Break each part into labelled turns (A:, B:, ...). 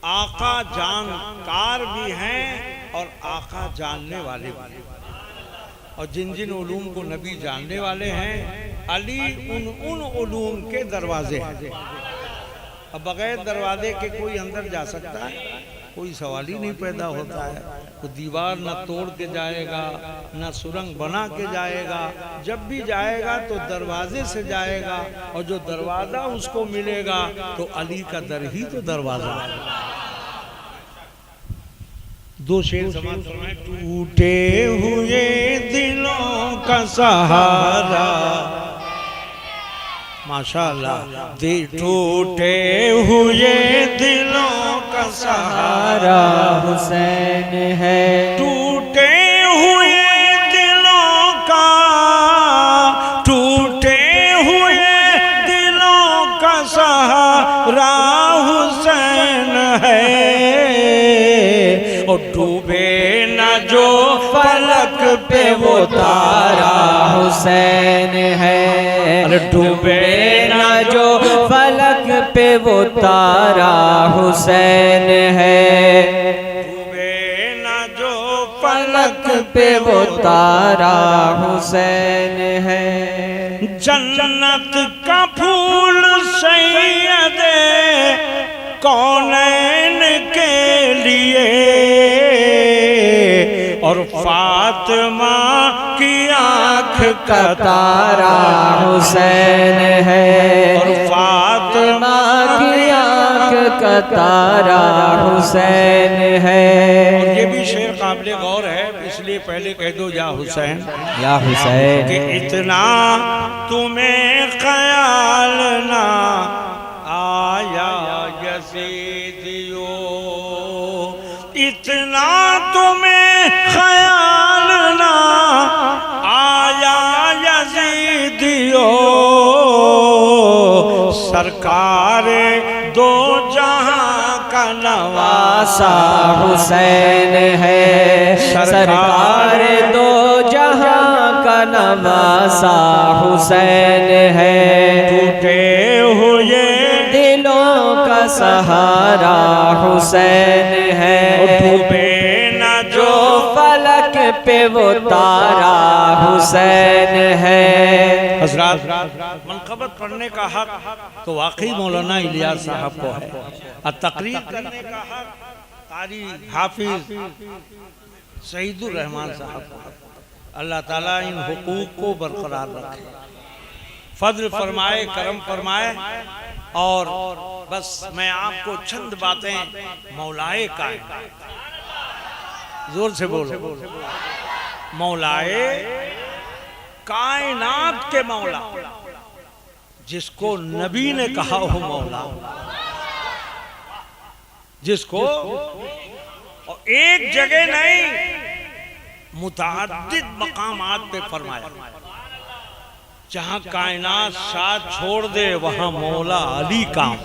A: आका जानकार भी हैं और आका जानने वाले भी। और जिन जिन उलूम को नबी जानने वाले हैं, अली उन उलूम के दरवाजे हैं। अब बगैर दरवाजे के कोई अंदर जा सकता है? कोई सवाल ही नहीं पैदा होता है। तो दीवार न तोड़ के जाएगा, न सुरंग बना के जाएगा। जब भी जाएगा तो दरवाजे से जाएगा, और जो दरवाजा उसको मिलेगा तो अली का दर ही तो दरवाजा है। दो शेर समाज फरमाए। टूटे हुए दिलों का सहारा, माशाअल्लाह, टूटे हुए दिलों का सहारा
B: हुसैन है।
A: टूटे हुए दिलों का, टूटे हुए दिलों का सहारा हुसैन है। और डूबे न जो फलक पे वो तारा
B: हुसैन है।
A: डूबे
B: न जो फलक पे वो तारा हुसैन है।
A: डूबे न जो फलक
B: पे वो तारा हुसैन है।
A: जन्नत का फूल सैयदे कौनैन के लिए, और फातिमा की आँख का
B: तारा हुसैन है।
A: और फातिमा
B: की आँख का तारा हुसैन है।
A: और ये भी शेर काबिल गौर है, इसलिए पहले कह दो या हुसैन,
B: या हुसैन।
A: कि इतना तुम्हें ख्याल ना आया यज़ीदियो, इतना तुम्हें ख्याल ना आया यज़ीदियो, सरकार दो जहां का नवासा
B: हुसैन है। सरकार दो जहां का नवासा हुसैन है।
A: टूटे हुए
B: दिलों का सहारा हुसैन है।
A: डूबे न जो
B: फलक पे वो तारा हुसैन है।
A: हज़रात, मनक़बत पढ़ने का हक तो वाकई मौलाना इलियास साहब को है, और तकरीर करने का हक कारी हाफिज सईदुर रहमान साहब को है। अल्लाह ताला इन हुकूक को बरकरार रखे, फजल फरमाए, करम फरमाए। और बस मैं आपको चंद बातें मौलाए का, जोर से बोलो, मौलाए कायनात के मौला, जिसको नबी ने कहा हो मौला, जिसको और एक जगह नहीं मुतअद्दिद मकामात पे फरमाया। जहां कायनात साथ छोड़ दे वहां मौला अली काम,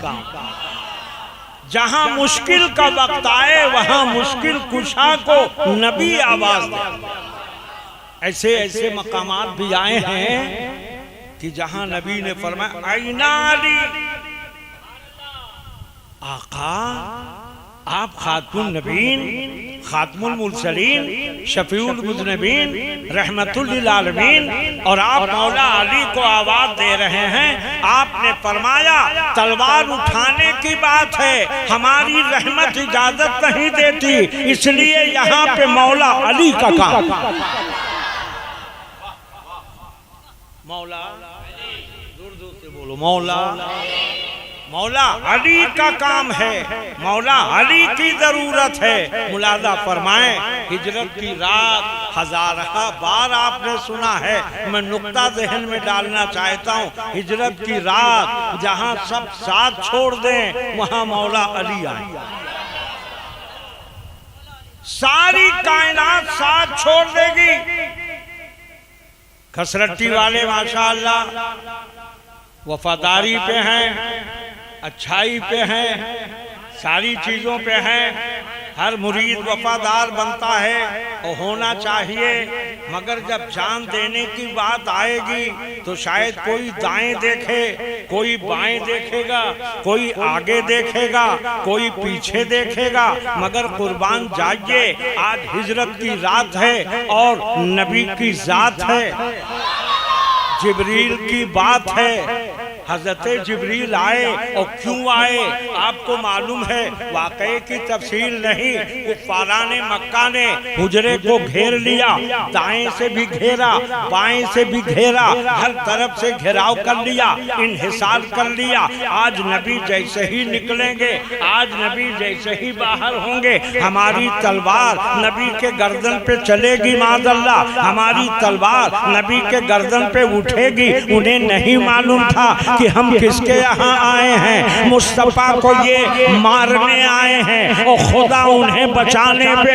A: जहां मुश्किल का वक्त आए वहां मुश्किल कुशा को नबी आवाज दे। ऐसे ऐसे मकामात भी आए हैं कि जहां नबी ने फरमाया आईना अली, आका आप खातमुन नबीन, खातमुल मुरसलीन, शफीउल मुज़नबीन, रहमतुल लिल आलमीन, और आप मौला अली को आवाज दे रहे हैं। आपने फरमाया तलवार उठाने की बात है, हमारी रहमत इजाजत नहीं देती, इसलिए यहाँ पे मौला अली का काम। मौला, दूर दूर से बोलो, मौला, मौला अली का काम है, मौला अली की जरूरत है। मुलाजा फरमाएं, हिजरत की रात हजारा बार आपने सुना है, मैं नुक्ता ज़हन में डालना चाहता हूँ। हिजरत की रात जहाँ सब साथ छोड़ दें वहाँ मौला अली आए। सारी कायनात साथ छोड़ देगी। खसरट्टी वाले माशाअल्लाह वफादारी पे हैं, अच्छाई पे हैं, सारी चीजों पे हैं, हर मुरीद वफादार बनता है और होना चाहिए, मगर जब जान देने की बात आएगी तो शायद कोई दाएं देखे, कोई बाएं देखेगा, कोई आगे देखेगा, कोई पीछे देखेगा, मगर कुर्बान जाइए, आज हिजरत की रात है और नबी की जात है, जिब्रील की बात है। हजरत जिब्रील आए और क्यों आए आपको मालूम है, वाकई की तफसील नहीं। कुफ्फारान मक्का ने हुजरे को घेर लिया, दाएं से भी घेरा, बाएं से भी घेरा, हर तरफ से घेराव कर लिया, इन्हिसार कर लिया। आज नबी जैसे ही निकलेंगे, आज नबी जैसे ही बाहर होंगे, हमारी तलवार नबी के गर्दन पे चलेगी मादल्ला, हमारी तलवार नबी के गर्दन पे उठेगी। उन्हें नहीं मालूम था कि हम किसके यहाँ आए हैं, मुस्तफा को ये मारने आए हैं और खुदा उन्हें बचाने पे।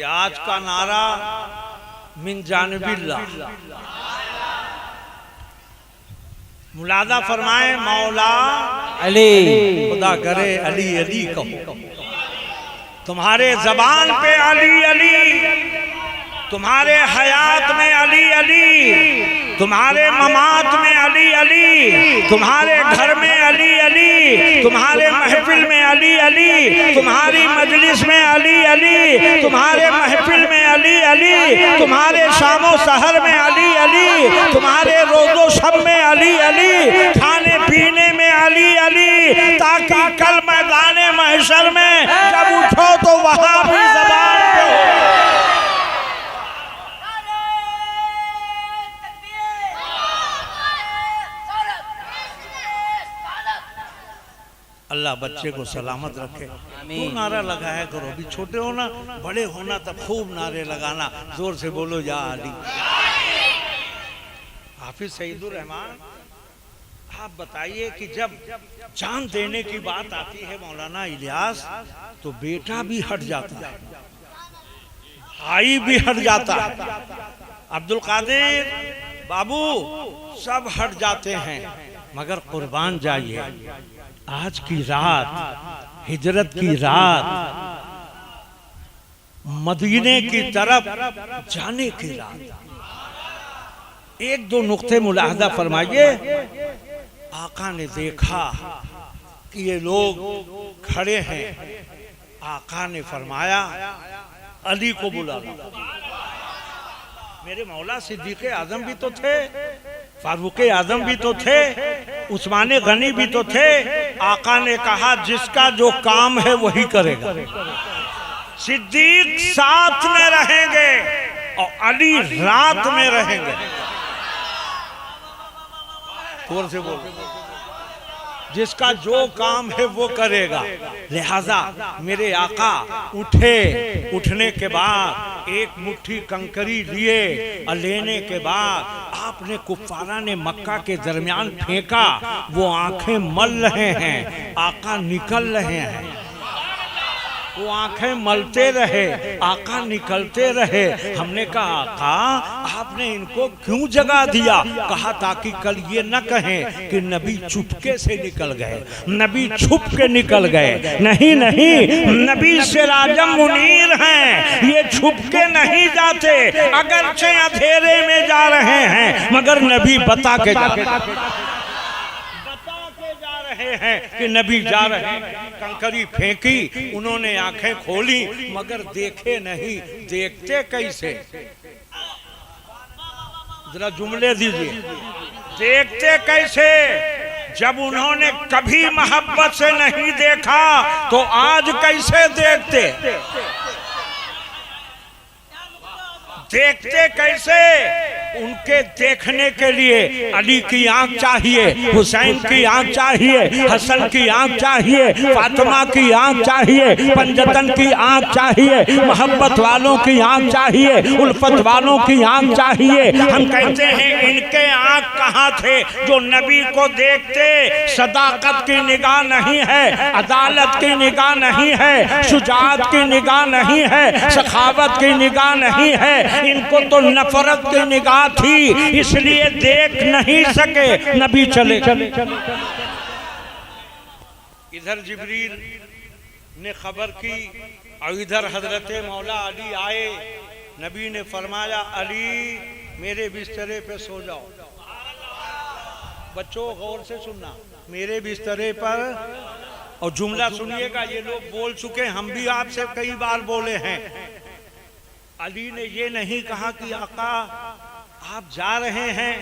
A: आज का नारा मिन जानिबिल्लाह, मुलादा फरमाए मौला
B: अली,
A: खुदा करे अली अली कहो। तुम्हारे जबान पे अली अली, तुम्हारे हयात में अली अली, तुम्हारे ममात में अली अली, तुम्हारे घर में अली अली, तुम्हारे महफिल में अली अली, तुम्हारी मजलिस में अली अली, तुम्हारे महफिल में अली अली, तुम्हारे शामो सहर में अली अली, तुम्हारे रोजो शब में अली अली, खाने पीने में अली अली, ताकि कल मैदाने महशर में जब उठो तो वहां भी ज़बान पे हो। अल्लाह बच्चे को सलामत रखे। तो नारा लगाया करो, अभी छोटे हो ना, बड़े होना तब खूब नारे लगाना, जोर से बोलो या अली। हाफिज सईदुर रहमान, आप बताइए कि जब जान देने की बात आती है मौलाना इलियास, तो बेटा भी हट जाता है, भाई भी हट जाता है, अब्दुल कादिर बाबू सब हट जाते हैं, मगर कुर्बान जाइए, आज की रात, हिजरत की रात, मदीने की तरफ जाने की रात। एक दो नुक्ते मुलाहजा फरमाइए। आका ने देखा कि ये लोग खड़े हैं, आका ने फरमाया अली को बुला। मेरे मौला सिद्दीक़ आज़म भी तो थे, फारूक आज़म भी तो थे, उस्मान गनी भी तो थे। आका ने कहा जिसका जो काम है वही करेगा। सिद्दीक साथ में रहेंगे और अली रात में रहेंगे। जोर से बोलो, जिसका जो काम है वो करेगा। लिहाजा मेरे आका उठे, उठने के बाद एक मुट्ठी कंकरी लिए और लेने के बाद आपने कुफ्फारा ने मक्का के दरमियान फेंका। वो आंखें मल रहे हैं, आका निकल रहे हैं, वो आंखें मलते रहे, आका निकलते रहे। हमने कहा आका आपने इनको क्यों जगा दिया? कहा ताकि कल ये न कहें कि नबी चुपके से निकल गए, नबी छुप के निकल गए। नहीं नहीं, नबी सिराजम मुनीर हैं, ये छुप के नहीं जाते। अगरचे अंधेरे में जा रहे हैं मगर नबी बता के हैं कि नबी जा रहे हैं। कंकरी फेंकी, उन्होंने आंखें खोली मगर देखे नहीं। देखते कैसे? जरा जुमले दीजिए। देखते कैसे? जब उन्होंने कभी मोहब्बत से नहीं देखा तो आज कैसे देखते? देखते कैसे? उनके देखने के लिए अली की आंख चाहिए, हुसैन की आंख चाहिए, हसन की आंख चाहिए, फातिमा की आंख चाहिए, पंजतन की आंख चाहिए, मोहब्बत वालों की आंख चाहिए, उल्फत वालों की आंख चाहिए। हम कहते हैं इनके आंख कहाँ थे जो नबी को देखते? सदाकत की निगाह नहीं है, अदालत की निगाह नहीं है, शुजाअत की निगाह नहीं है, सखावत की निगाह नहीं है, इनको तो नफरत की निगाह थी, इसलिए देख नहीं सके, नबी चले। इधर जिब्रील ने खबर की और इधर हजरत मौला अली आए। नबी ने फरमाया अली मेरे बिस्तरे पे सो जाओ। बच्चों गौर से सुनना, मेरे बिस्तरे पर, और जुमला सुनिएगा, ये लोग बोल चुके, हम भी आपसे कई बार बोले हैं। अली ने ये नहीं कहा कि आका आप जा रहे हैं,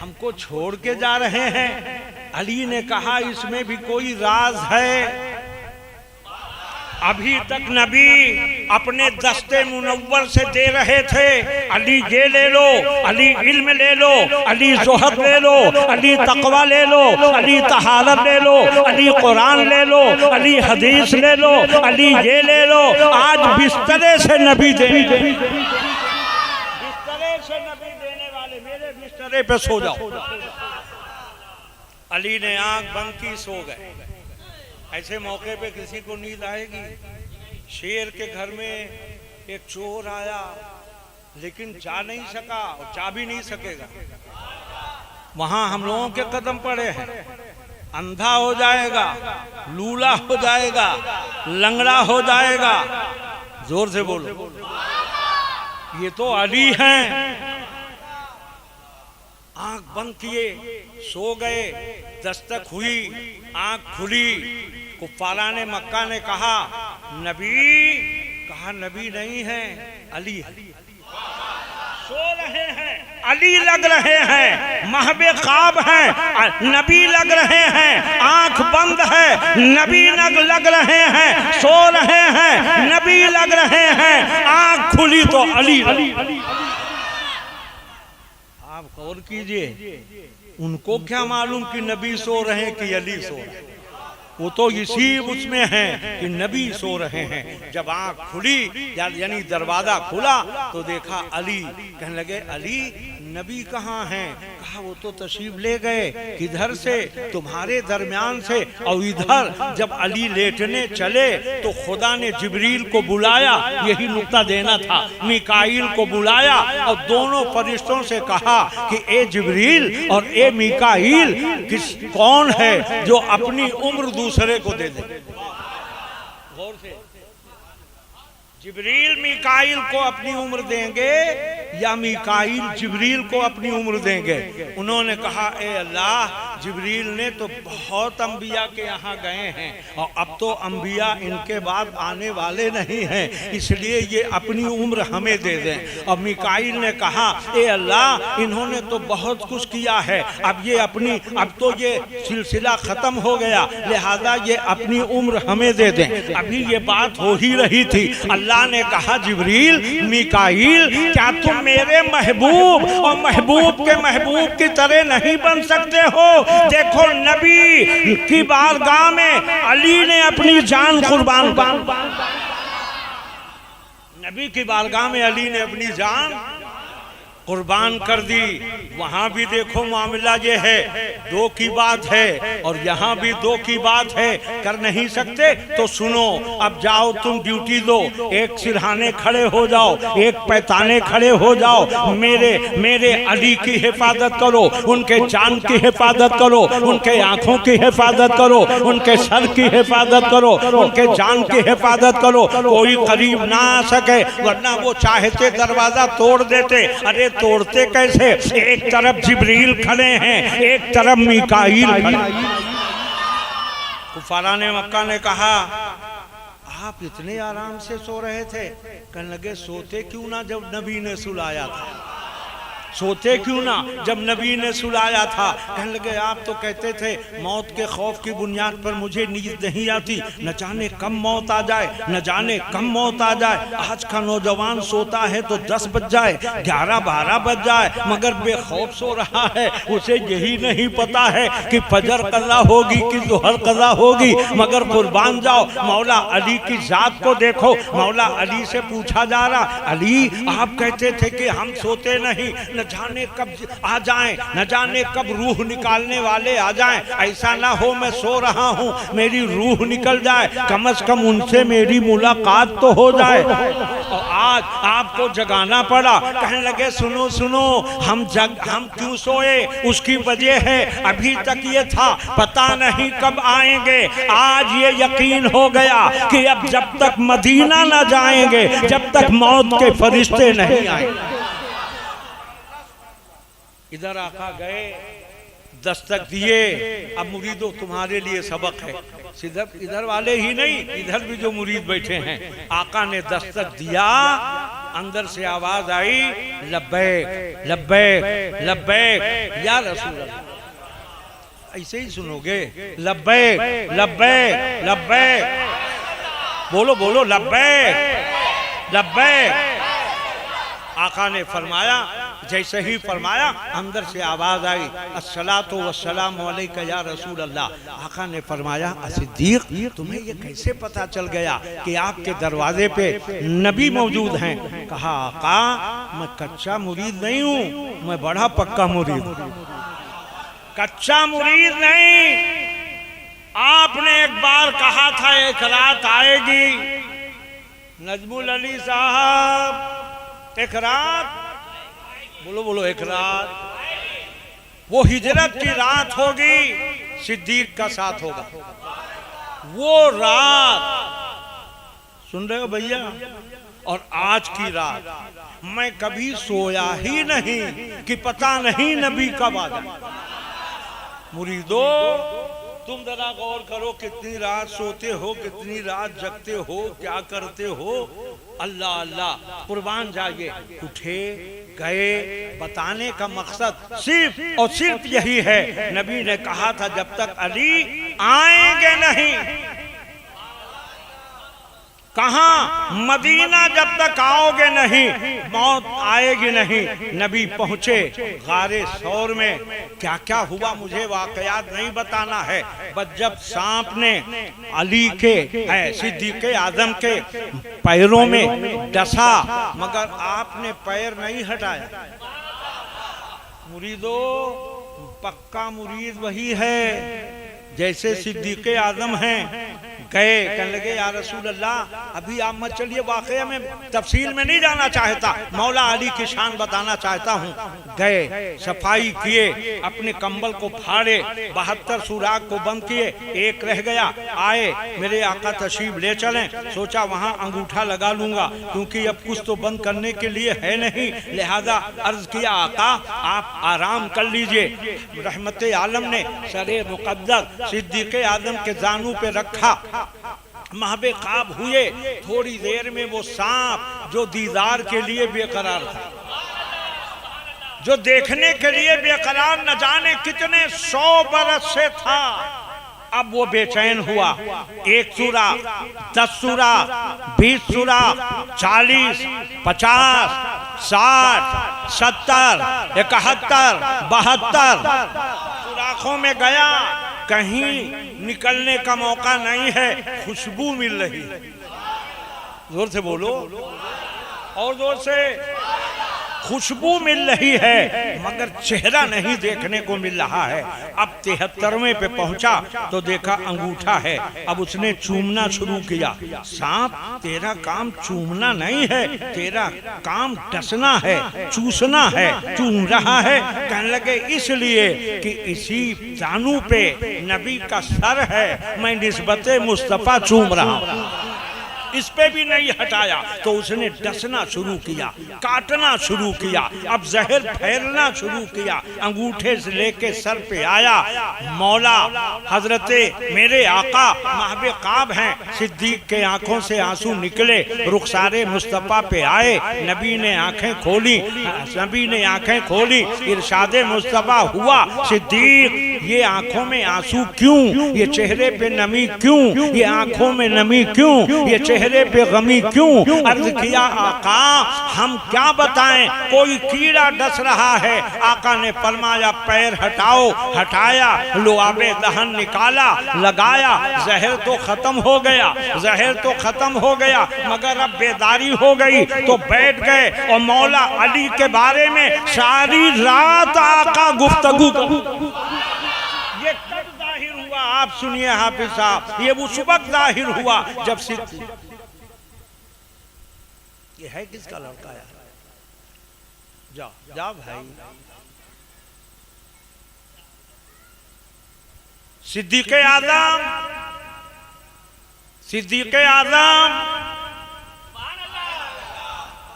A: हमको छोड़ के जा रहे हैं। अली ने कहा इसमें भी कोई राज है। अभी तक नबी अपने दस्ते मुनव्वर से दे रहे थे, अली ये ले लो, अली इल्म ले लो, अली ज़ुहद ले लो, अली तकवा ले लो, अली तहारत ले लो, अली कुरान ले लो, अली हदीस ले लो, अली ये ले लो। आज बिस्तरे से नबी बिस्तरे से नबी देने वाले, मेरे बिस्तरे पे सो जाओ। अली ने आंख बंद की, सो गए। ऐसे मौके पे किसी को नींद आएगी? शेर के घर में एक चोर आया लेकिन जा नहीं सका और जा भी नहीं सकेगा। वहां हम लोगों के कदम पड़े हैं। अंधा हो जाएगा, लूला हो जाएगा, लंगड़ा हो जाएगा। जोर से बोलो, ये तो अली हैं। आंख बंद किए, सो गए। दस्तक हुई, आंख खुली। कुफारा ने मक्का ने कहा नबी, कहा नबी नहीं है, अली है। सो रहे हैं, अली लग रहे हैं, महबे ख्वाब हैं, नबी लग रहे हैं। आंख बंद है, नबी लग रहे हैं। सो रहे हैं, नबी लग रहे हैं। आंख खुली तो अली। आप गौर कीजिए, उनको क्या मालूम कि नबी सो रहे हैं कि अली सो रहे हैं? वो तो इसी उसमें है कि नबी सो रहे हैं। जब आंख खुली यानी दरवाजा खुला तो देखा अली। कहने लगे अली नबी कहाँ हैं? कहा वो तो तशरीफ ले गए, किधर से? तुम्हारे दरमियान से। और इधर जब अली लेटने चले तो खुदा ने जिब्रील को बुलाया, यही नुक्ता देना था। मीकाईल को बुलाया और दोनों फरिश्तों से कहा कि ए जिब्रील और ए मीकाईल, कौन है जो अपनी उम्र दूसरे को दे दे? गौर से, जिब्रील मीकाईल को अपनी उम्र देंगे या मीकाईल जिब्रील को अपनी उम्र देंगे? उन्होंने कहा ए अल्लाह, जिब्रील ने तो बहुत अंबिया के यहाँ गए हैं और अब तो अंबिया इनके बाद आने वाले नहीं हैं, इसलिए ये अपनी उम्र हमें दे दें। और मीकाईल ने कहा ए अल्लाह, इन्होंने तो बहुत कुछ किया है, अब तो ये सिलसिला खत्म हो गया, लिहाजा ये अपनी उम्र हमें दे दें। अभी ये बात हो ही रही थी, अल्लाह ने कहा जिब्रील, मीकाईल, क्या तुम मेरे महबूब और महबूब के महबूब की तरह नहीं बन सकते हो? देखो नबी की बारगाह में अली ने अपनी जान कुर्बान कर, नबी की बारगाह में अली ने अपनी जान कुर्बान कर दी। वहां भी देखो मामला ये है, दो की बात है और यहाँ भी दो की बात है। कर नहीं सकते तो सुनो, अब जाओ तुम ड्यूटी दो, एक सिरहाने खड़े हो जाओ, एक पैताने खड़े हो जाओ, मेरे अली की हिफाजत करो, उनके जान की हिफाजत करो, उनके आंखों की हिफाजत करो, उनके सर की हिफाजत करो, उनके जान की हिफाजत करो, कोई करीब ना आ सके, वरना वो चाहते दरवाजा तोड़ देते। अरे तोड़ते कैसे? एक तरफ जिब्रील खड़े हैं, एक तरफ मीकाईल। कुफारा ने मक्का ने कहा आप इतने आराम से सो रहे थे? कहने लगे सोते क्यों ना जब नबी ने सुलाया था। सोते क्यों ना जब नबी ने सुलाया था। कहने लगे आप तो कहते थे मौत के खौफ की बुनियाद पर मुझे नींद नहीं आती, न जाने कब मौत आ जाए, न जाने कब मौत आ जाए। आज का नौजवान सोता है तो 10 बज जाए, 11-12 बज जाए, मगर बेखौफ सो रहा है। उसे यही नहीं पता है कि फजर कज़ा होगी कि ज़ोहर कज़ा होगी। मगर कुर्बान जाओ, मौला अली की जात को देखो। मौला अली से पूछा जा रहा, अली आप कहते थे कि हम सोते नहीं, न जाने कब आ जाएं, न जाने कब रूह निकालने वाले आ जाएं। ऐसा ना हो मैं सो रहा हूं, मेरी रूह निकल जाए, कम से कम उनसे मेरी मुलाकात तो हो जाए। और आज आपको जगाना पड़ा। कहने लगे सुनो सुनो, हम क्यों सोए, उसकी वजह है अभी तक ये था पता नहीं कब आएंगे। आज ये यकीन हो गया कि अब जब तक मदीना ना जाएंगे, जब तक मौत के फरिश्ते नहीं आएंगे। इधर आका गए, दस्तक दिए। अब मुरीदों तुम्हारे लिए सबक है। सिर्फ इधर वाले ही नहीं, इधर भी जो मुरीद बैठे हैं, आका ने दस्तक दिया, अंदर से आवाज आई लब्बैक लब्बैक लब्बैक या रसूल अल्लाह। ऐसे ही सुनोगे, लब्बैक लब्बैक लब्बैक, बोलो बोलो लब्बैक लब्बैक। आका ने फरमाया, जैसे ही फरमाया अंदर से आवाज आई अस्सलातु वस्सलामु अलैका या रसूल अल्लाह। आका ने फरमाया सिद्दीक तुम्हें ये कैसे पता चल गया कि आपके दरवाजे पे नबी मौजूद हैं। कहा आका मैं कच्चा मुरीद नहीं हूँ, मैं बड़ा पक्का मुरीद हूँ। कच्चा मुरीद नहीं, आपने एक बार कहा था एक रात आएगी, नजमुल अली साहब एक रात, बोलो बोलो एक रात, वो हिजरत की रात होगी, सिद्दीक का साथ होगा। वो रात सुन रहे हो भैया, और आज की रात मैं कभी सोया ही नहीं कि पता नहीं नबी कब आ जाए। मुरीदो तुम जरा गौर करो, कितनी रात सोते हो, कितनी रात जगते हो, क्या करते हो। अल्लाह अल्लाह, कुर्बान जाइए। उठे गए, बताने का मकसद सिर्फ और सिर्फ यही है। नबी ने कहा था जब तक अली आएंगे नहीं, कहां मदीना जब तक आओगे नहीं, मौत आएगी नहीं। नबी पहुंचे गारे सौर में, क्या क्या हुआ मुझे वाकयात नहीं बताना है, बस जब सांप ने अली के सिद्दीक़ आज़म के पैरों में डसा, मगर आपने पैर नहीं हटाया। मुरीदो पक्का मुरीद वही है जैसे सिद्दीक़ आज़म हैं। गए, कहने लगे या रसूल अल्लाह अभी आप मत चलिए, वाकया में तफसील में नहीं जाना चाहता, मौला अली की शान बताना चाहता हूँ। गए, सफाई किए, अपने कंबल को फाड़े, 72 सुराग को बंद किए, एक रह गया। आए, मेरे आका तशरीफ ले चलें, सोचा वहाँ अंगूठा लगा लूंगा, क्योंकि अब कुछ तो बंद करने के लिए है नहीं। लिहाजा अर्ज किया आका आप आराम कर लीजिए। रहमत आलम ने सरे मुक़द्दस सिद्दीक़ आज़म के जानू पे रखा, महबे ख्वाब हुए। थोड़ी देर में वो सांप जो दीदार के लिए बेकरार था, जो देखने के लिए बेकरार न जाने कितने 100 बरस से था, अब वो बेचैन हुआ। 1 सूरा, 10 सूरा, 20 सूरा, 40, 50, 60, 70, 71, 72 सुराखों में गया, कहीं निकलने का मौका नहीं है। खुशबू मिल रही है, जोर से बोलो और जोर से, खुशबू मिल रही है, मगर चेहरा नहीं देखने को मिल रहा है। अब 73वें पे पहुंचा तो देखा अंगूठा है। अब उसने चूमना शुरू किया। सांप तेरा काम चूमना नहीं है, तेरा काम डसना है, चूसना है। चूम रहा है, कहने लगे इसलिए कि इसी जानू पे नबी का सर है, मैं निस्बते मुस्तफा चूम रहा हूं। इस पे भी नहीं हटाया तो उसने डसना शुरू किया, काटना शुरू किया, अब जहर फैलना शुरू किया, अंगूठे से लेके सर पे आया। मौला हजरते मेरे आका महबे काब हैं, सिद्दीक के आंखों से आंसू निकले, रुखसारे मुस्तफा पे आए, नबी ने आंखें खोली, नबी ने आंखें खोली, इरशादे मुस्तफा हुआ, सिद्दीक ये आंखों में आंसू क्यों, ये चेहरे पे नमी क्यों, ये आंखों में नमी क्यों, ये चेहरे पे गमी क्यों? अर्ज किया आका हम क्या बताएं, कोई कीड़ा डस रहा है। आका ने फरमाया पैर हटाओ, हटाया, लुआबे दहन निकाला, लगाया, जहर तो खत्म हो गया, जहर तो खत्म हो गया, मगर अब बेदारी हो गई तो बैठ गए और मौला अली के बारे में सारी रात आका गुफ्तगू। ये कब जाहिर हुआ आप सुनिए हाफिज साहब, ये उस वक्त जाहिर हुआ जब ये है किसका लड़का यार, जाओ जाओ भाई, सिद्दीक़ आज़म, सिद्दीक़ आज़म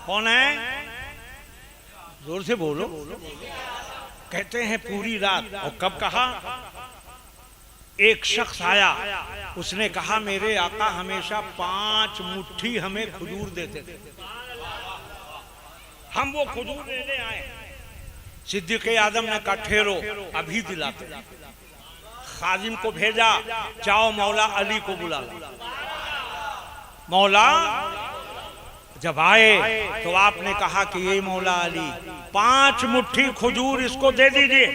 A: कौन है? जोर से बोलो। कहते हैं पूरी रात, और कब कहा? एक शख्स आया, उसने कहा मेरे आका हमेशा 5 मुट्ठी हमें खजूर देते थे, हम वो खजूर लेने आए। सिद्दीक़ आज़म ने कहा ठहरो अभी दिलाते। खाजिम को भेजा, जाओ मौला अली को बुला लो। मौला जब आए तो आपने कहा कि ये मौला अली 5 मुट्ठी खजूर इसको दे दीजिए,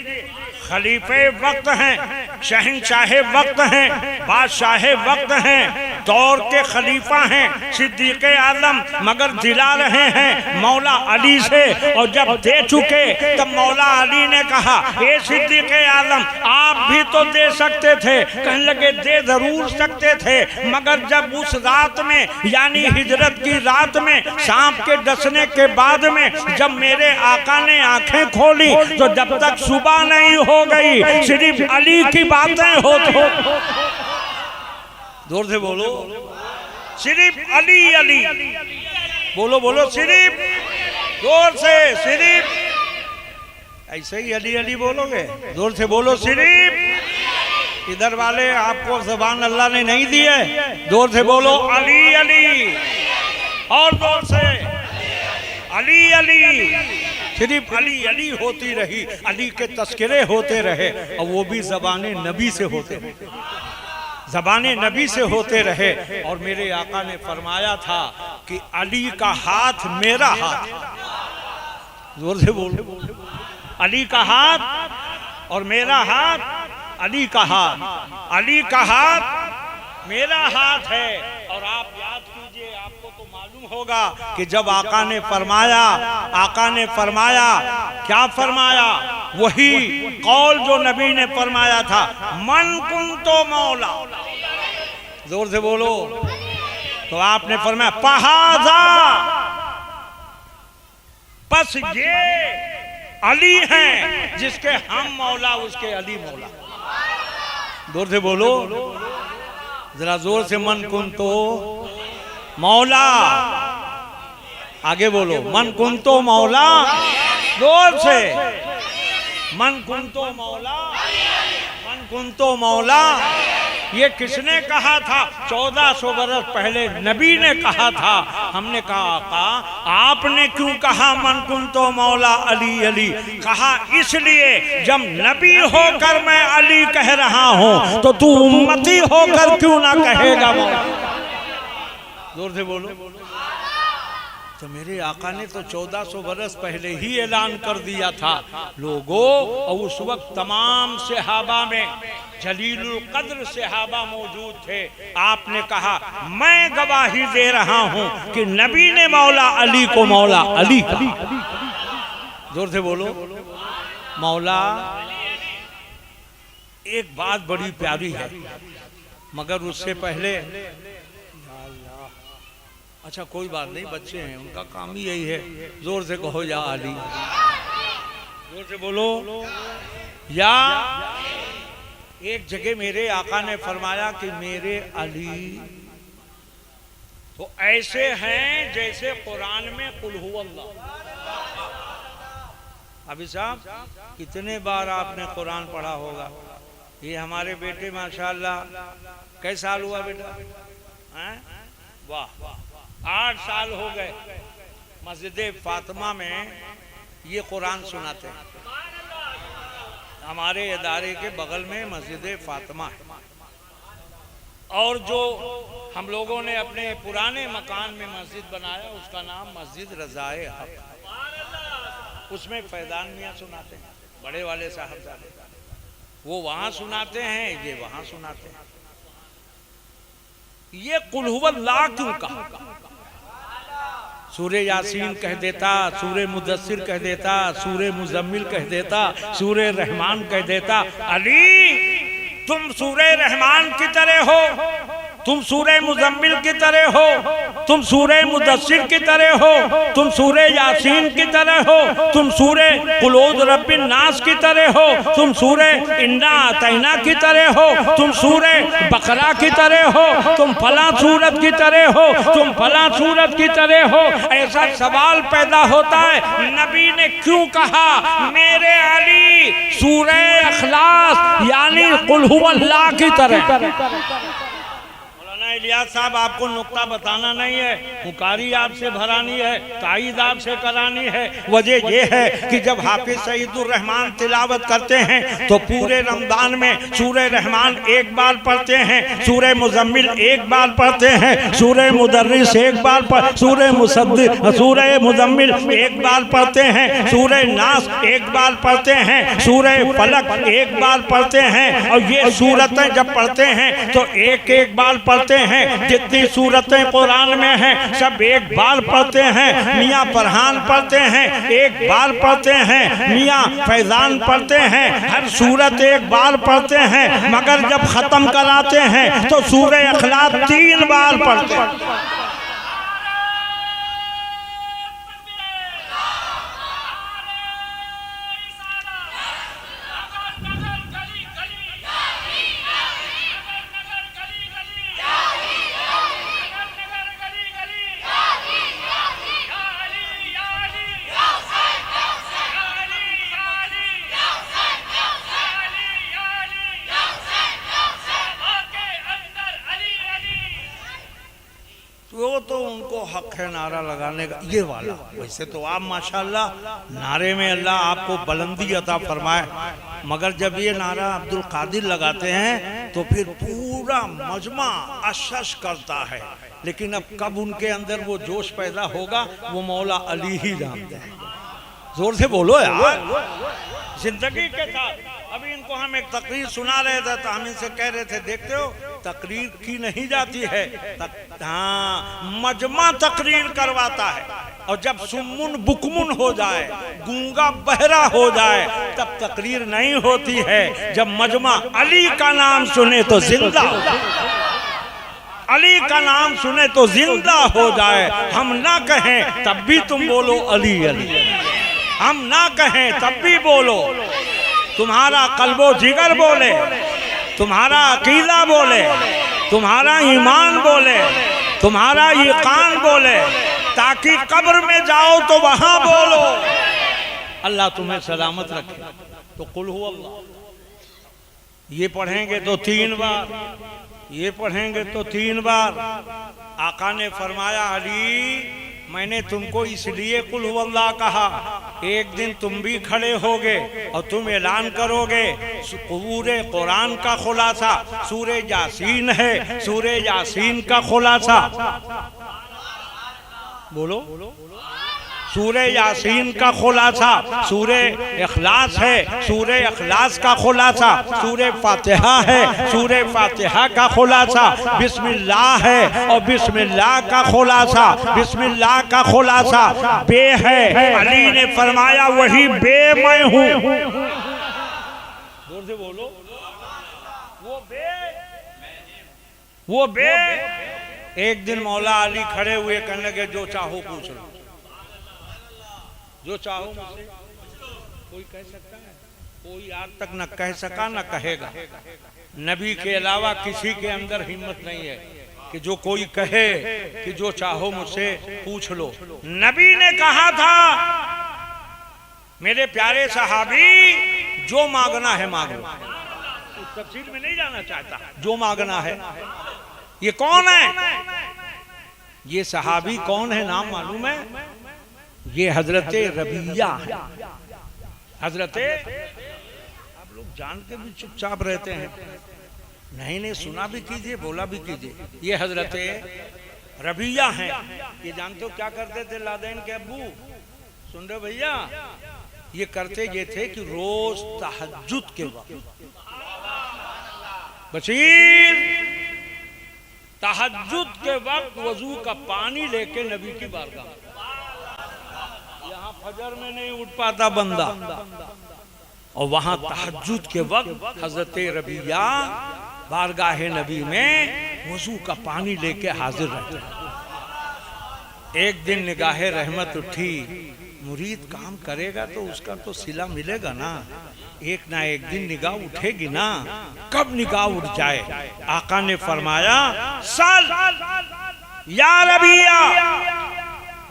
A: खलीफे वक्त हैं, शहंशाह वक्त हैं, बादशाह वक्त हैं, दौर के खलीफा हैं सिद्दीक़ आज़म, मगर दिला रहे हैं मौला अली से। और जब दे चुके तब मौला अली ने कहा ये सिद्दीक़ आज़म आप भी तो दे सकते थे। कहने लगे दे जरूर सकते थे, मगर जब उस रात में यानी हिजरत की रात में सांप के डसने के बाद में जब मेरे आका ने आंखें खोली तो जब तक सुबह नहीं हो गई सिर्फ अली की बातें होती। जोर से बोलो, सिर्फ अली अली, बोलो बोलो सिर्फ, जोर से सिर्फ, ऐसे ही अली अली बोलोगे, जोर से बोलो सिर्फ। इधर वाले आपको ज़बान अल्लाह ने नहीं दी है, जोर से बोलो अली अली, और जोर से अली अली, सिर्फ अली अली होती रही, अली के तस्करे होते रहे, और वो भी ज़बाने नबी से होते रहे, ज़बाने नबी से होते रहे। और मेरे आका ने फरमाया था कि अली का हाथ मेरा हाथ, जोर से बोलो, अली का हाथ और मेरा हाथ, अली का हाथ, अली का हाथ मेरा हाथ है। और आप याद कीजिए, आपको तो मालूम होगा कि जब आका ने फरमाया, आका ने फरमाया, क्या फरमाया? वही कौल जो नबी ने फरमाया था, मन कुंतो मौला, जोर से बोलो। तो आपने फरमाया पहाजा, बस ये अली हैं जिसके हम मौला, उसके अली मौला। जोर से बोलो, जरा जोर से, मन कुंतो मौला, आगे बोलो, मन कुंतो मौला, जोर से, मन कुंतो मौला, मन कुंतो मौला। ये किसने कहा था? 1400 बरस पहले नबी ने कहा था। हमने कहा आका आपने क्यों कहा मन कुंतो मौला अली अली? कहा इसलिए जब नबी होकर मैं अली कह रहा हूं तो तू उम्मती होकर क्यों ना कहेगा मौला? जोर से बोलो। तो मेरे आका ने तो 1400 बरस पहले ही ऐलान कर दिया था लोगों, और उस वक्त तमाम सहाबा में जलीलुल कद्र सहाबा मौजूद थे। आपने कहा मैं गवाही दे रहा हूं कि नबी ने मौला अली को मौला अली कहा। जोर से बोलो, मौला। एक बात बड़ी प्यारी है, मगर उससे पहले, अच्छा कोई बात नहीं, बच्चे हैं उनका काम ही यही है। जोर से कहो या अली, जोर से बोलो या। एक जगह मेरे आका ने फरमाया कि मेरे अली, तो ऐसे हैं जैसे कुरान में कुल हुवल्लाह। अभी साहब कितने बार आपने कुरान पढ़ा होगा। ये हमारे बेटे माशाल्लाह कै साल हुआ बेटा? हैं? वाह 8 साल हो गए। मस्जिद फातिमा में ये कुरान सुनाते हैं। हमारे इदारे के बगल में मस्जिद फातिमा है। और जो हम लोगों ने अपने पुराने मकान में मस्जिद बनाया उसका नाम मस्जिद रज़ाए हक। उसमें फैजान मियाँ सुनाते हैं, बड़े वाले साहब, वो वहां सुनाते हैं, ये वहां सुनाते हैं। ये कुल हुवल्लाह क्यों कहा? सूरे यासीन कह देता, सूरे मुदस्सिर कह देता, सूरे मुजम्मिल कह देता, सूरे रहमान कह देता। अली तुम सूरे रहमान की तरह हो, तुम सूरे मुजम्मिल की तरह हो, तुम सूरे मुदस्सिर की तरह हो, तुम सूरे यासीन की तरह हो, तुम सूरे कुलूद रब्बिन नास की तरह हो, तुम सूरे इन्ना अतैना की तरह हो, तुम सूरे बकरा की तरह हो, तुम फला सूरत की तरह हो, तुम फला सूरत की तरह हो। ऐसा सवाल पैदा होता है नबी ने क्यों कहा मेरे अली सूरे इखलास यानी कुल हुवल्लाह की तरह? इलियास साहब आपको नुक्ता बताना नहीं है, मुकारी आपसे भरानी है, ताईद आपसे करानी है। वजह यह है कि जब हाफिज सईदुर रहमान तिलावत करते हैं तो पूरे रमजान में सूरे रहमान एक बार पढ़ते हैं, सूरे मुजम्मिल एक बार पढ़ते हैं, सूरे मुदर्रिस एक बार सूरे मुजम्मिल एक बार पढ़ते हैं, सूरे नास एक बार पढ़ते हैं, सूरे फलक एक बार पढ़ते हैं। और ये सूरतें जब पढ़ते हैं तो एक एक बार पढ़ते हैं। जितनी सूरतें कुरान में हैं सब एक बार पढ़ते हैं। मियाँ फरहान पढ़ते हैं, एक बार पढ़ते हैं, मियाँ फैजान पढ़ते हैं, हर सूरत एक बार पढ़ते हैं। मगर जब खत्म कराते हैं तो सूरे इखलास 3 बार पढ़ते हैं। वो तो उनको हक है नारा लगाने का, ये वाला। वैसे तो आप माशाल्लाह नारे में अल्लाह आपको बुलंदी अता फरमाए, मगर जब ये नारा अब्दुल कादिर लगाते हैं तो फिर पूरा मजमा अशश करता है। लेकिन अब कब उनके अंदर वो जोश पैदा होगा वो मौला अली ही जानते हैं। जोर से बोलो यार। जिंदगी के साथ अभी इनको हम एक तकरीर सुना रहे थे तो हम इनसे कह रहे थे देखते हो तकरीर की नहीं जाती है, हाँ मजमा तकरीर करवाता है। और जब सुम्मुन बुकमुन हो जाए, गूंगा बहरा हो जाए, तब तकरीर नहीं होती है। जब मजमा अली का नाम सुने तो जिंदा, अली का नाम सुने तो जिंदा हो जाए। हम ना कहें तब भी तुम बोलो अली अली, हम ना कहें तब भी बोलो। तुम्हारा कल्बो जिगर बोले, तुम्हारा अकीदा बोले, तुम्हारा ईमान बोले, तुम्हारा यकीन बोले, ताकि कब्र में जाओ तो वहां बोलो अल्लाह तुम्हें सलामत रखे। तो कुल हुवल्लाह ये पढ़ेंगे तो 3 बार, ये पढ़ेंगे तो 3 बार। आका ने फरमाया अली मैंने तुमको इसलिए कुल हुवल्लाह कहा, एक दिन तुम भी खड़े होगे और तुम ऐलान करोगे पूरे कुरान का खुलासा सूरे यासीन है, सूरे यासीन का खुलासा बोलो, सूरे यासीन का खुलासा सूरे इखलास है, सूरे इखलास का खुलासा सूरे फातिहा है, सूरे फातिहा का खुलासा बिस्मिल्लाह है, और बिस्मिल्लाह का खुलासा, बिस्मिल्लाह का खुलासा बे है। अली ने फरमाया वही बे मैं हूँ। जोर से बोलो, वो बे। एक दिन मौला अली खड़े हुए कहने लगे जो चाहो पूछ लो, जो चाहो मुझसे। कोई कह सकता है? कोई आज तक न कह सका न कहेगा। नबी के अलावा किसी के अंदर हिम्मत नहीं है। कि जो कोई कहे कि जो चाहो मुझसे पूछ लो। नबी ने कहा था मेरे प्यारे सहाबी जो मांगना है मांग लो। तफसील में नहीं जाना चाहता, जो मांगना है। ये कौन है? ये सहाबी कौन है, नाम मालूम है? ये हजरत रबिया है। हजरत, आप लोग जान के भी चुपचाप रहते हैं। नहीं नहीं, सुना भी कीजिए, बोला भी कीजिए। ये हजरत रबिया हैं। ये जानते हो क्या करते थे लादेन के अब्बू? सुन रहे भैया? ये करते ये थे कि रोज तहज्जुद के वक्त बशीर तहज्जुद के वक्त वजू का पानी लेके नबी की बारगाह। यहाँ फजर में नहीं उठ पाता बंदा, और वहां तहज्जुद के वक्त हजरत रबिया बारगाह नबी में वजू का पानी लेके हाजिर रहते। एक दिन निगाहे रहमत उठी, मुरीद काम करेगा तो उसका तो सिला मिलेगा ना, एक ना एक दिन निगाह उठेगी ना। कब निगाह उठ जाए? आका ने फरमाया सल या रबिया,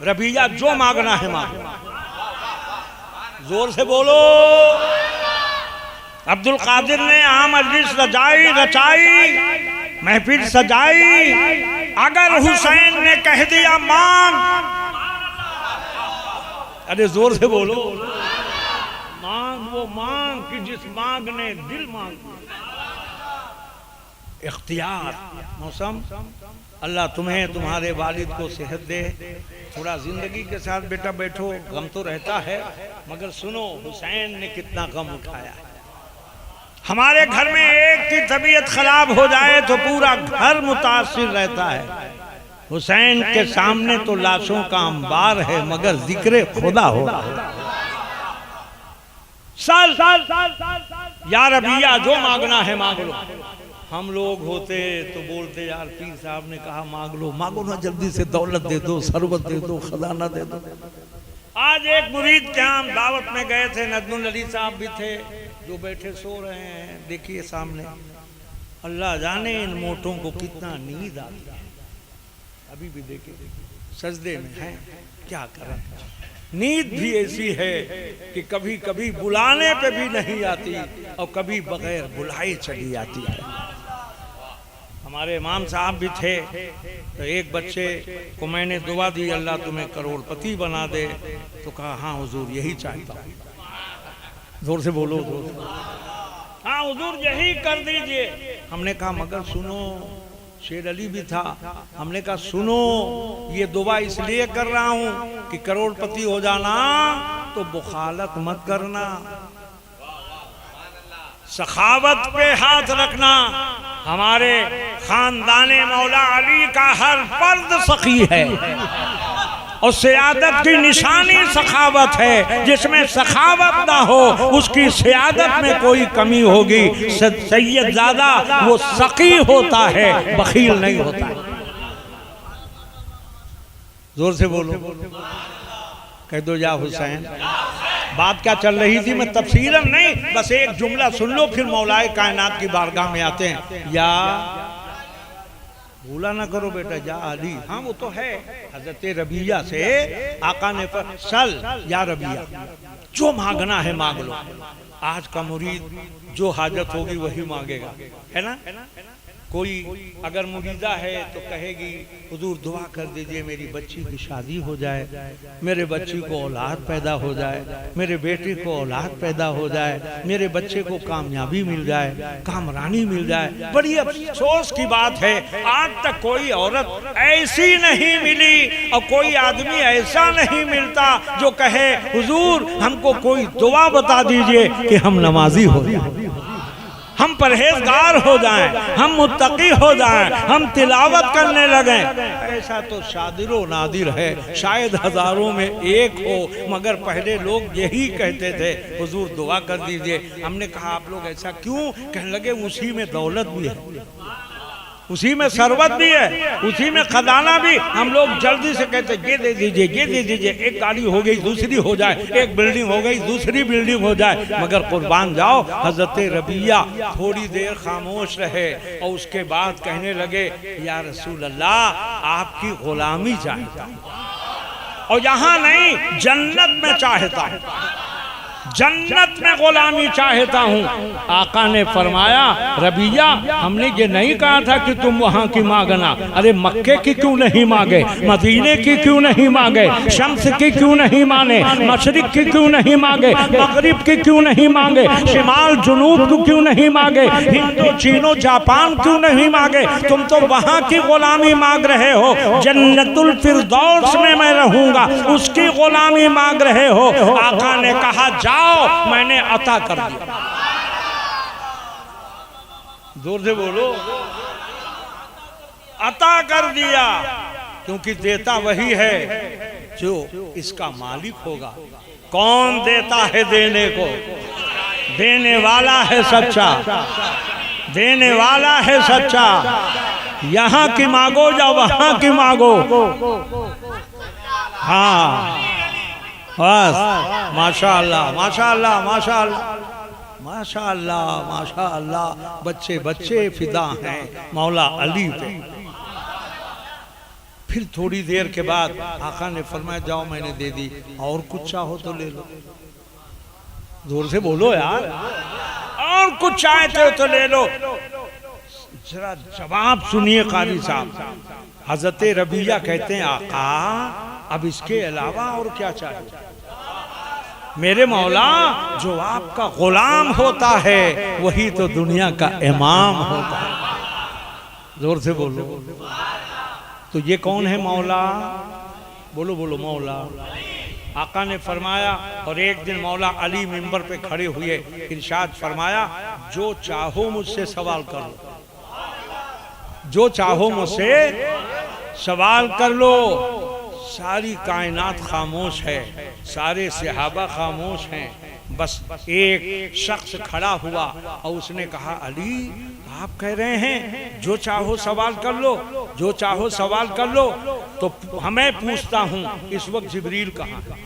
A: रबिया जो मांगना है मांग। जोर से बोलो। अब्दुल कादिर ने आम मजलिस रचाई, महफिल सजाई। अगर हुसैन ने कह दिया मांग, अरे जोर से बोलो, मांग वो मांग कि जिस मांग ने दिल मांग। इख्तियार मौसम। अल्लाह तुम्हें तुम्हारे वालिद को सेहत दे। थोड़ा जिंदगी के साथ बेटा बैठो, गम तो रहता है, मगर सुनो हुसैन ने कितना गम उठाया। हमारे घर में एक की तबीयत खराब हो जाए तो पूरा घर मुतासिर रहता है। हुसैन के सामने तो लाशों का अंबार है, मगर जिक्र खुदा हो। साल या रबिया जो मांगना है मांग लो। हम लोग होते तो बोलते यार पीर साहब ने कहा मांग लो, मांगो ना जल्दी से, दौलत दे दो, सरबत दे दो, खजाना दे दो। आज एक मुरीद के हम दावत में गए थे, नजमुल अली साहब भी थे, जो बैठे सो रहे हैं, देखिए सामने। अल्लाह जाने इन मोटों को कितना नींद आती है। अभी भी देखिए सजदे में हैं, क्या करें। नींद भी ऐसी है कि कभी कभी बुलाने पे भी नहीं आती, और कभी बगैर बुलाए चली आती है। हमारे इमाम साहब भी थे, तो एक बच्चे को मैंने दुआ दी, अल्लाह तुम्हें करोड़पति बना दे। तो कहा हाँ हुजूर यही चाहता हूँ। जोर से बोलो, हाँ हुजूर यही कर दीजिए। हमने कहा मगर सुनो, शेर अली भी था। हमने कहा सुनो, ये दुआ इसलिए कर रहा हूं कि करोड़पति हो जाना तो बुखालत मत करना, सखावत पे हाथ रखना। हमारे खानदाने मौला अली का हर फर्द सखी है, और सियादत की निशानी सखावत है। जिसमें सखावत ना हो उसकी सियादत में कोई कमी होगी। सैयद ज़ादा वो सखी होता है, बखील नहीं होता है। जोर से बोलो, कह दो या हुसैन। बात क्या चल रही थी, मैं तफसीरन नहीं, बस एक जुमला सुन लो, फिर मौलाए कायनात की बारगाह में आते हैं। या भूला ना करो बेटा, जा अली। हाँ वो तो है। हजरत रबिया से आका ने पर सल या रबिया जो मांगना है मांग लो। आज का मुरीद जो हाजत होगी वही मांगेगा, है ना। कोई अगर मुरीदा है तो कहेगी हुजूर दुआ कर दीजिए मेरी बच्ची की शादी हो जाए, मेरे बच्ची को औलाद पैदा हो जाए, मेरे बेटे को औलाद पैदा हो जाए, मेरे बच्चे को कामयाबी मिल जाए, कामरानी मिल जाए। बड़ी अफसोस की बात है, आज तक कोई औरत ऐसी नहीं मिली और कोई आदमी ऐसा नहीं मिलता जो कहे हुजूर हमको कोई दुआ बता दीजिए कि हम नमाजी हो जाए, हम परहेजगार हो जाएं, हम मुत्तकी हो जाएं, हम तिलावत करने लगें। ऐसा तो शादिरो नादिर है, शायद हजारों में एक हो, मगर पहले लोग यही कहते थे हुजूर दुआ कर दीजिए। हमने कहा आप लोग ऐसा क्यों? कहने लगे उसी में दौलत भी है, उसी में शरबत भी है, उसी में खजाना भी। हम लोग जल्दी से कहते ये दे दीजिए, ये दे दीजिए, एक गाड़ी हो गई दूसरी हो जाए, एक बिल्डिंग हो गई दूसरी बिल्डिंग हो जाए। मगर कुर्बान जाओ, हजरत रबिया थोड़ी देर खामोश रहे और उसके बाद कहने लगे, या रसूल अल्लाह, आपकी गुलामी चाहता हूं, और यहाँ नहीं, जन्नत में चाहता हूं, जन्नत में गुलामी चाहता हूँ। आका ने फरमाया, रबिया, हमने ये नहीं कहा था कि तुम वहाँ की मांगना। अरे मक्के की क्यों नहीं मांगे, मदीने की क्यों नहीं मांगे, शम्स की क्यों नहीं माने, मशरिक की क्यों नहीं मांगे, मगरिब की क्यों नहीं मांगे, शिमाल जुनूब को क्यों नहीं मांगे, हिंदो चीनो जापान क्यों नहीं मांगे। तुम तो वहाँ की गुलामी मांग रहे हो, जन्नतुल फिरदौस में मैं रहूँगा, उसकी गुलामी मांग रहे हो। आका ने कहा, जाओ, मैंने अता कर दिया। जोर से बोलो, अता कर दिया, क्योंकि देता वही है जो इसका मालिक होगा। कौन देता है देने को? देने वाला है सच्चा, देने वाला है सच्चा। यहाँ की मांगो या वहां की मांगो, हाँ बस। माशाअल्लाह, माशाअल्लाह, माशाअल्लाह, माशाअल्लाह, माशाअल्लाह। बच्चे बच्चे फिदा हैं मौला अली पे। फिर थोड़ी देर के बाद आका ने फरमाया, जाओ मैंने दे दी, और कुछ चाहो तो ले लो। जोर से बोलो यार, और कुछ चाहते हो तो ले लो। जरा जवाब सुनिए कारी साहब। हजरत रबिया कहते हैं, आका अब इसके अलावा और क्या चाहिए? मेरे मौला, जो आपका गुलाम होता है वही तो दुनिया का इमाम होता है। जोर से बोलो। तो ये कौन है मौला? बोलो बोलो, मौला। आका ने फरमाया, और एक दिन मौला अली मिंबर पे खड़े हुए, इरशाद फरमाया, जो चाहो मुझसे सवाल कर लो, जो चाहो मुझसे सवाल कर लो। सारी कायनात खामोश है, सारे सहाबा खामोश हैं, बस एक शख्स खड़ा हुआ और उसने कहा, अली आप कह रहे हैं जो चाहो सवाल कर लो, जो चाहो सवाल कर लो, तो हमें पूछता हूँ, इस वक्त जिब्रील कहाँ है?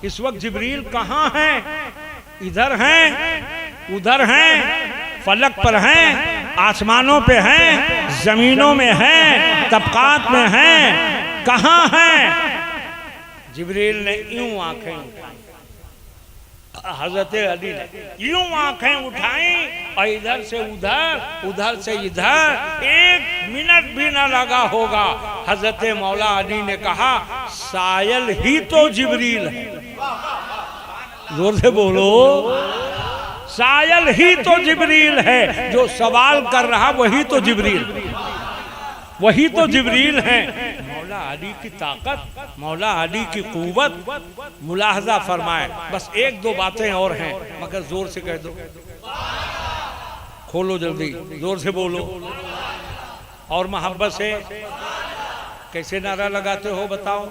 A: इस वक्त जिब्रील कहाँ है? इधर हैं, उधर हैं, फलक पर हैं, आसमानों पे हैं, जमीनों में हैं, तबकात में हैं, कहाँ हैं? जिब्रील ने यूं आंखें उठाई, हजरत अली ने यूं आंखें उठाई और इधर से उधर, उधर से इधर, एक मिनट भी ना लगा होगा। हजरत मौला अली ने कहा, शायद ही तो जिब्रील है। जोर से बोलो, शायद ही तो जिब्रील है। जो सवाल कर रहा वही तो जिब्रील, वही तो जिब्रील है। मौला अली की ताकत, मौला अली की कुव्वत मुलाहजा फरमाए। बस एक दो बातें और हैं, मगर जोर से कह दो, खोलो जल्दी, जोर से बोलो और मोहब्बत से। कैसे नारा लगाते हो बताओ?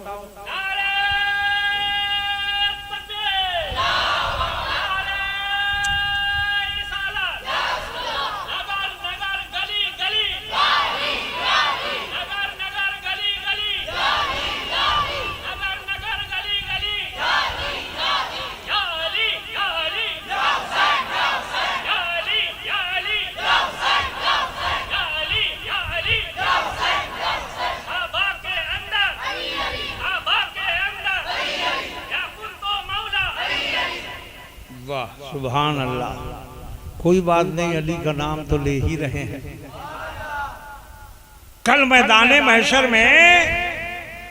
A: सुभान अल्लाह। कोई बात नहीं, अली का नाम तो ले ही रहे हैं। कल मैदाने महशर में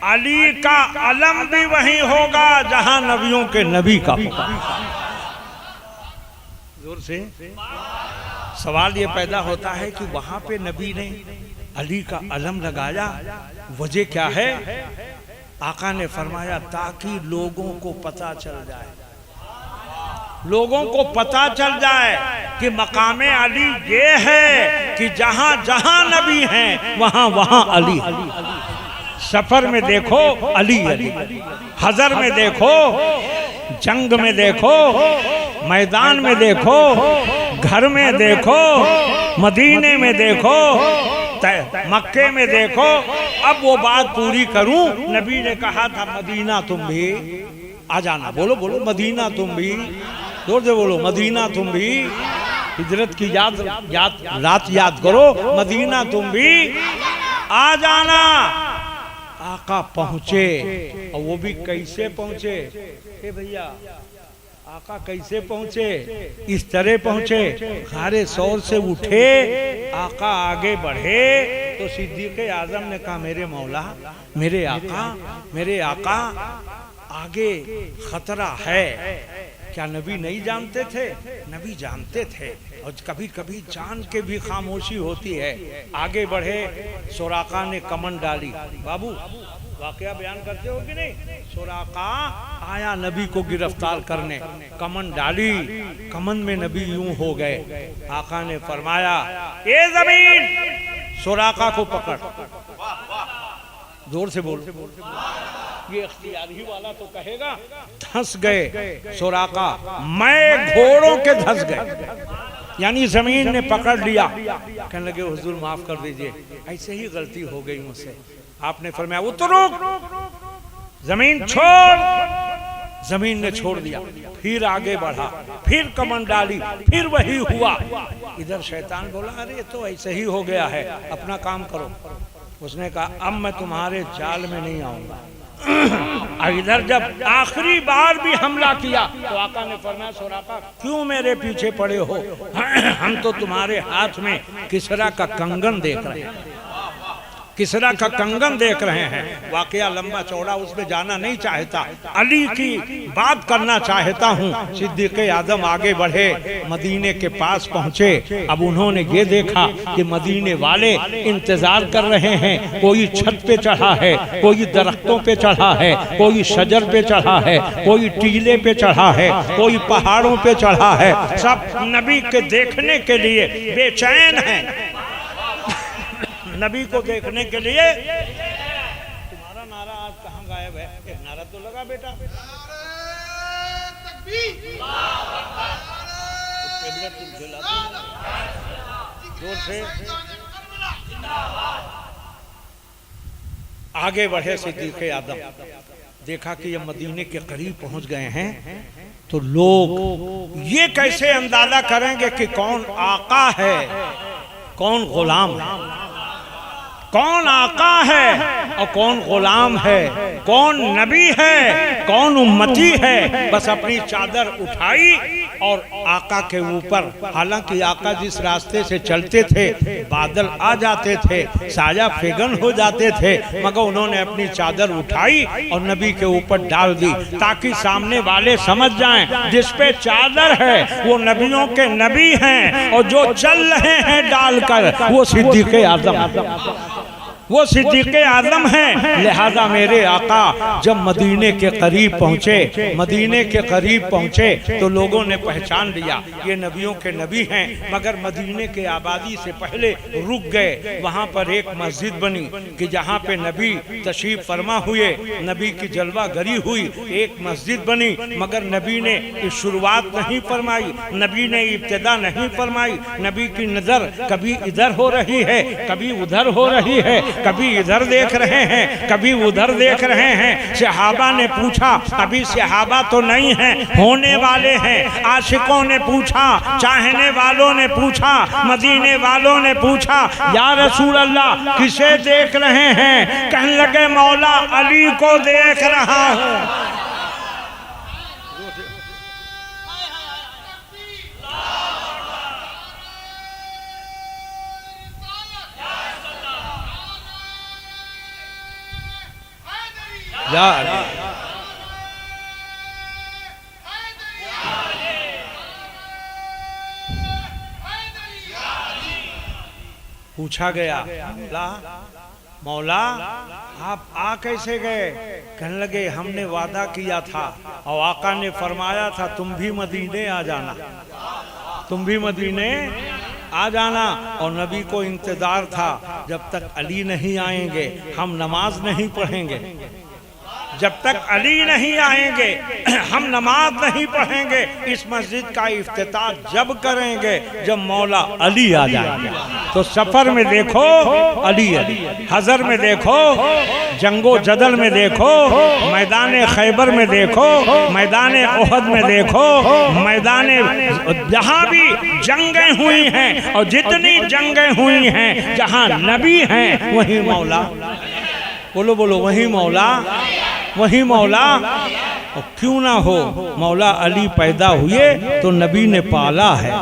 A: अली का अलम भी वहीं होगा जहां नबियों के नबी का होगा। जोर से सवाल ये पैदा होता है कि वहां पे नबी ने अली का अलम लगाया, वजह क्या है? आका ने फरमाया, ताकि लोगों को पता चल जाए, लोगों को पता चल जाए कि मकामे अली ये है कि जहां जहां नबी हैं वहां वहां अली। सफर में देखो अली अली, हजर में देखो, जंग में देखो, मैदान में देखो, घर में देखो, मदीने में देखो, मक्के में देखो। अब वो बात पूरी करूं, नबी ने कहा था मदीना तुम भी आ जाना। बोलो बोलो, मदीना तुम भी, जोर से बोलो, मदीना तुम भी। हिजरत की रात याद करो, मदीना तुम भी आ जाना। आका पहुंचे, और वो भी कैसे पहुंचे? हे भैया, आका कैसे पहुंचे? इस तरह पहुंचे, खारे सौर से उठे, आका आगे बढ़े तो सिद्दीक़ आज़म ने कहा मेरे मौला, मेरे आका आगे खतरा है। क्या नबी नहीं जानते थे? नबी जानते थे, और कभी कभी जान के भी खामोशी होती है। आगे बढ़े, सुराका ने कमन डाली। बाबू वाकया बयान करते हो कि नहीं? सुराका आया नबी को गिरफ्तार करने, कमन डाली, कमन में नबी यूं हो गए। आका ने फरमाया ए जमीन, सुराका को पकड़। जोर से बोल, ये इख्तियारी वाला तो कहेगा धंस गए सुराका, मैं घोड़ों के धंस गए, यानी जमीन ने पकड़ लिया। कहने लगे हुजूर माफ कर दीजिए, ऐसे ही गलती हो गई मुझसे। आपने फरमाया उतरो, जमीन छोड़। जमीन ने छोड़ दिया, फिर आगे बढ़ा, फिर कमन डाली, फिर वही हुआ। इधर शैतान बोला अरे तो ऐसे ही हो गया है, अपना काम करो। उसने कहा अब मैं तुम्हारे जाल में नहीं आऊंगा। इधर जब आखिरी बार भी हमला किया तो आका ने फरमाया सुराका क्यों मेरे पीछे पड़े हो? हम तो तुम्हारे हाथ में किसरा का कंगन देख रहे हैं, किसरा का कंगन देख रहे हैं। वाकया लंबा चौड़ा, उसमें जाना नहीं चाहता, अली की बात करना चाहता हूँ। सिद्दीक़ आज़म आगे बढ़े, मदीने के पास पहुँचे। अब उन्होंने ये देखा कि मदीने वाले इंतजार कर रहे हैं। कोई छत पे चढ़ा है, कोई दरख्तों पे चढ़ा है, कोई शजर पे चढ़ा है, कोई टीले पे चढ़ा है, कोई पहाड़ों पे चढ़ा है। सब नबी के देखने के लिए बेचैन हैं, नबी को देखने के लिए। तुम्हारा नारा आज कहाँ गायब है? एक नारा तो लगा बेटा। जोर से आगे बढ़े सिद्दीक़ आज़म, देखा कि ये मदीने के करीब पहुंच गए हैं। तो लोग ये कैसे अंदाजा करेंगे कि कौन आका है, कौन गुलाम है? कौन आका है और कौन गुलाम है, कौन नबी है, कौन उम्मती है? बस अपनी चादर उठाई और आका के ऊपर, हालांकि आका जिस रास्ते से चलते थे बादल आ जाते थे, साया फेगन हो जाते थे, मगर उन्होंने अपनी चादर उठाई और नबी के ऊपर डाल दी ताकि सामने वाले समझ जाएं जिस पे चादर है वो नबियों के नबी हैं, और जो चल रहे हैं डालकर वो सिद्दीक़ आज़म, वो सिद्दीक़ आज़म हैं। लिहाजा मेरे आका जब मदीने के करीब पहुँचे, मदीने के करीब पहुँचे तो लोगों ने पहचान लिया ये नबियों के नबी हैं। मगर मदीने के आबादी से पहले रुक गए। वहाँ पर एक मस्जिद बनी कि जहाँ पे नबी तशरीफ फरमा हुए, नबी की जलवा गरी हुई, एक मस्जिद बनी। मगर नबी ने शुरुआत नहीं फरमाई, नबी ने इब्तिदा नहीं फरमाई। नबी की नज़र कभी इधर हो रही है, कभी उधर हो रही है, कभी इधर देख रहे हैं, कभी उधर देख रहे हैं। सहाबा ने पूछा, अभी सहाबा तो नहीं हैं, होने वाले हैं। आशिकों ने पूछा, चाहने वालों ने पूछा, मदीने वालों ने पूछा या रसूल अल्लाह किसे देख रहे हैं? कहने लगे मौला अली को देख रहा हूँ। पूछा गया मौला आप आ कैसे गए? कहने लगे हमने वादा किया था और आका ने फरमाया था तुम भी मदीने आ जाना, तुम भी मदीने आ जाना। और नबी को इंतजार था जब तक अली नहीं आएंगे हम नमाज नहीं पढ़ेंगे। जब तक अली नहीं आएंगे हम नमाज नहीं पढ़ेंगे। इस मस्जिद का इफ्तिताह जब करेंगे जब मौला अली आ जाएंगे। तो सफर में देखो अली अली, हजर में देखो, जंगो जदल में देखो, मैदान खैबर में देखो, मैदान ओहद में देखो, मैदान जहाँ भी जंगें हुई हैं और जितनी जंगें हुई हैं जहाँ नबी हैं वहीं मौला। बोलो बोलो वहीं मौला, वहीं मौला। और क्यों ना हो, मौला अली पैदा हुए तो नबी ने पाला है,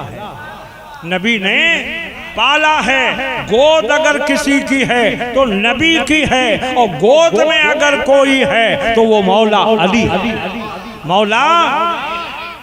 A: नबी ने पाला है। गोद अगर किसी की है तो नबी की है, और गोद में अगर कोई है तो वो मौला अली। मौला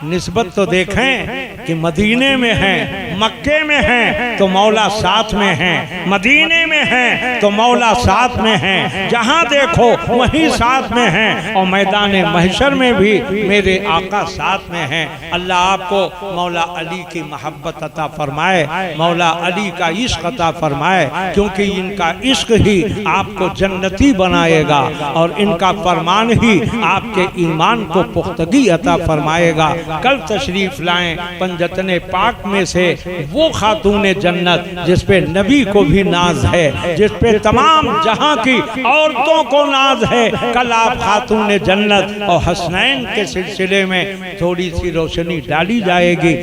A: निस्बत तो देखें कि मदीने में है, मक्के में है तो मौला साथ में है, मदीने में है तो मौला साथ में है, जहाँ देखो वहीं साथ में है, और मैदान महशर में भी मेरे आका साथ में है। अल्लाह आपको मौला अली की मोहब्बत अता फरमाए, मौला अली का इश्क अता फरमाए, क्योंकि इनका इश्क ही आपको जन्नती बनाएगा और इनका फरमान ही आपके ईमान को पुख्तगी अता फरमाएगा। कल तशरीफ लाएं पंजतने पाक में से वो खातून जन्नत जिस पे नबी को भी नाज है, जिस पे तमाम जहां की औरतों को नाज है। कल आप खातून जन्नत और हसनैन के सिलसिले में थोड़ी सी रोशनी डाली जाएगी।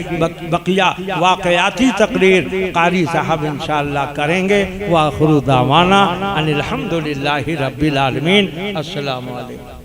A: बकिया वाकयाती तकरीर कारी साहब इंशाअल्लाह करेंगे। व आखिरु दावाना अनिल हम्दुलिल्लाहि रब्बिल आलमीन। अस्सलामु अलैकुम।